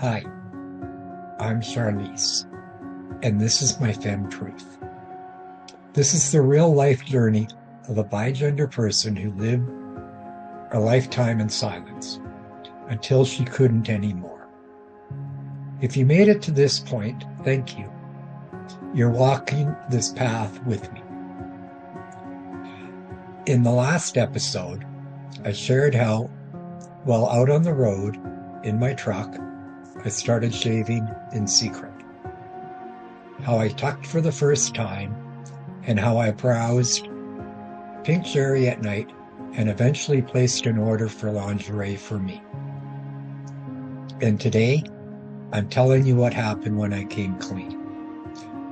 Hi, I'm Charlize, and this is my Femme Truth. This is the real-life journey of a bigender person who lived a lifetime in silence until she couldn't anymore. If you made it to this point, thank you. You're walking this path with me. In the last episode, I shared how, while out on the road in my truck, I started shaving in secret. How I tucked for the first time, and how I browsed Lingerie at night and eventually placed an order for lingerie for me. And today, I'm telling you what happened when I came clean.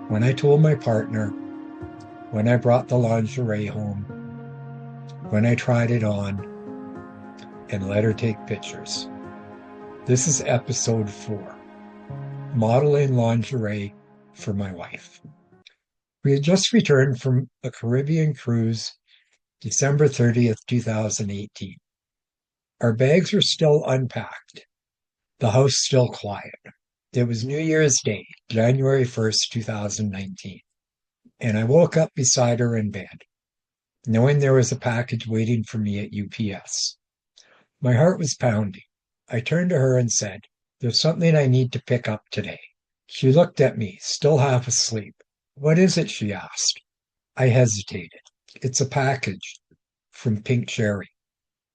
When I told my partner, when I brought the lingerie home, when I tried it on, and let her take pictures. This is episode 4, modeling lingerie for my wife. We had just returned from a Caribbean cruise, December 30th, 2018. Our bags were still unpacked, the house still quiet. It was New Year's Day, January 1st, 2019, and I woke up beside her in bed, knowing there was a package waiting for me at UPS. My heart was pounding. I turned to her and said, "There's something I need to pick up today." She looked at me, still half asleep. "What is it?" she asked. I hesitated. "It's a package from Pink Cherry."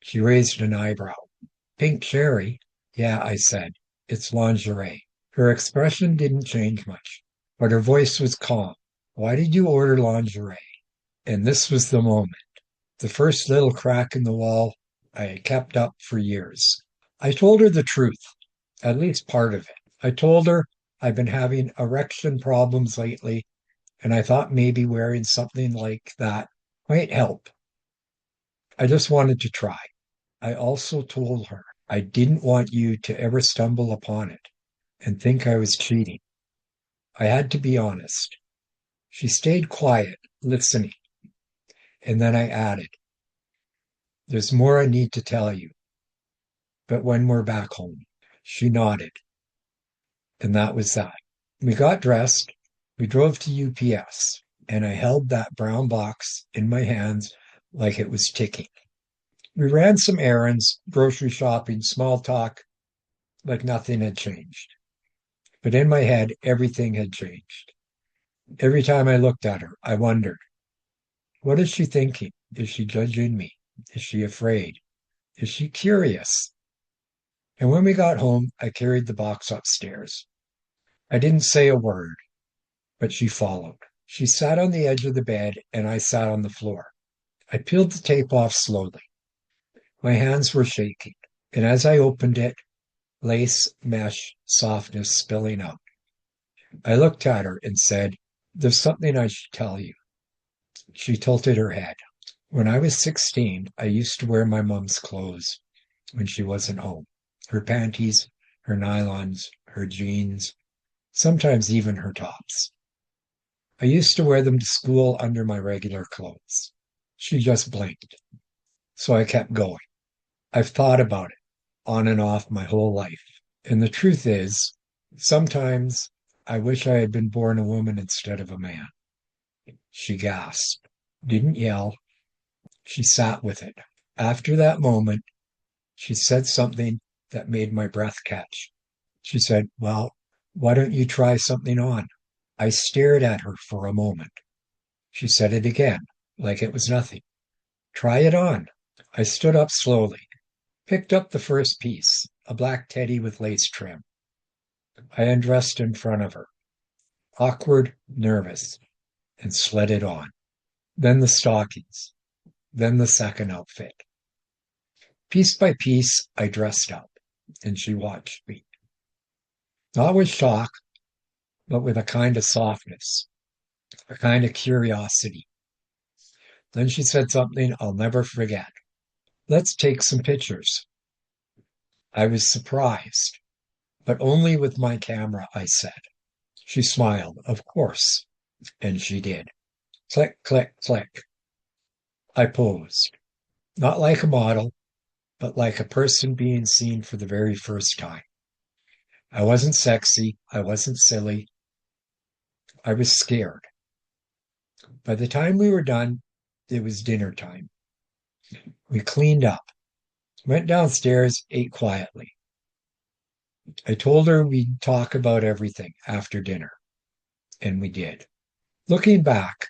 She raised an eyebrow. "Pink Cherry?" "Yeah," I said. "It's lingerie." Her expression didn't change much, but her voice was calm. "Why did you order lingerie?" And this was the moment. The first little crack in the wall I had kept up for years. I told her the truth, at least part of it. I told her I've been having erection problems lately, and I thought maybe wearing something like that might help. I just wanted to try. I also told her I didn't want you to ever stumble upon it and think I was cheating. I had to be honest. She stayed quiet, listening, and then I added, "There's more I need to tell you, but when we're back home." She nodded, and that was that. We got dressed, we drove to UPS, and I held that brown box in my hands like it was ticking. We ran some errands, grocery shopping, small talk, like nothing had changed. But in my head, everything had changed. Every time I looked at her, I wondered, what is she thinking? Is she judging me? Is she afraid? Is she curious? And when we got home, I carried the box upstairs. I didn't say a word, but she followed. She sat on the edge of the bed, and I sat on the floor. I peeled the tape off slowly. My hands were shaking, and as I opened it, lace, mesh, softness spilling out. I looked at her and said, "There's something I should tell you." She tilted her head. When I was 16, I used to wear my mom's clothes when she wasn't home. Her panties, her nylons, her jeans, sometimes even her tops. I used to wear them to school under my regular clothes. She just blinked. So I kept going. I've thought about it on and off my whole life. And the truth is, sometimes I wish I had been born a woman instead of a man. She gasped, didn't yell. She sat with it. After that moment, she said something that made my breath catch. She said, "Well, why don't you try something on?" I stared at her for a moment. She said it again, like it was nothing. "Try it on." I stood up slowly, picked up the first piece, a black teddy with lace trim. I undressed in front of her, awkward, nervous, and slid it on. Then the stockings, then the second outfit. Piece by piece, I dressed up, and she watched me. Not with shock, but with a kind of softness, a kind of curiosity. Then she said something I'll never forget. "Let's take some pictures." I was surprised, but only with my camera, I said. She smiled, "Of course," and she did. Click, click, click. I posed, not like a model, but like a person being seen for the very first time. I wasn't sexy. I wasn't silly. I was scared. By the time we were done, it was dinner time. We cleaned up, went downstairs, ate quietly. I told her we'd talk about everything after dinner, and we did. Looking back,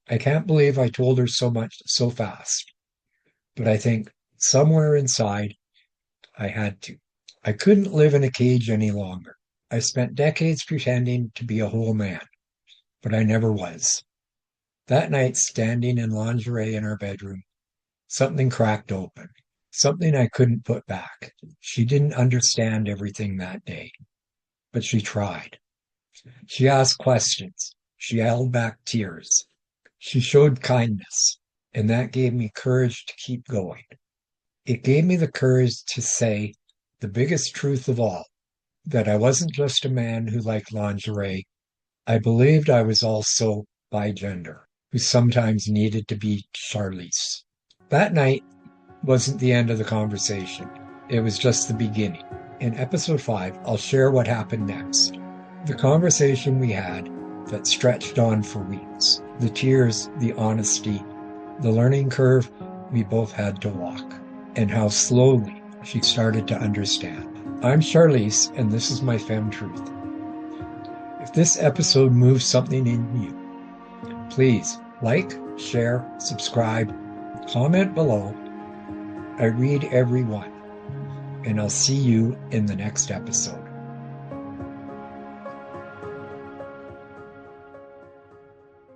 I can't believe I told her so much so fast, but I think somewhere inside I had to. I couldn't live in a cage any longer. I spent decades pretending to be a whole man, but I never was. That night, standing in lingerie in our bedroom, something cracked open, something I couldn't put back. She didn't understand everything that day, but she tried. She asked questions. She held back tears. She showed kindness, and that gave me courage to keep going. It gave me the courage to say the biggest truth of all, that I wasn't just a man who liked lingerie. I believed I was also bigender, who sometimes needed to be Charlize. That night wasn't the end of the conversation. It was just the beginning. In episode 5, I'll share what happened next. The conversation we had that stretched on for weeks. The tears, the honesty, the learning curve we both had to walk, and how slowly she started to understand. I'm Charlize, and this is my Femme Truth. If this episode moves something in you, please like, share, subscribe, comment below. I read every one, and I'll see you in the next episode.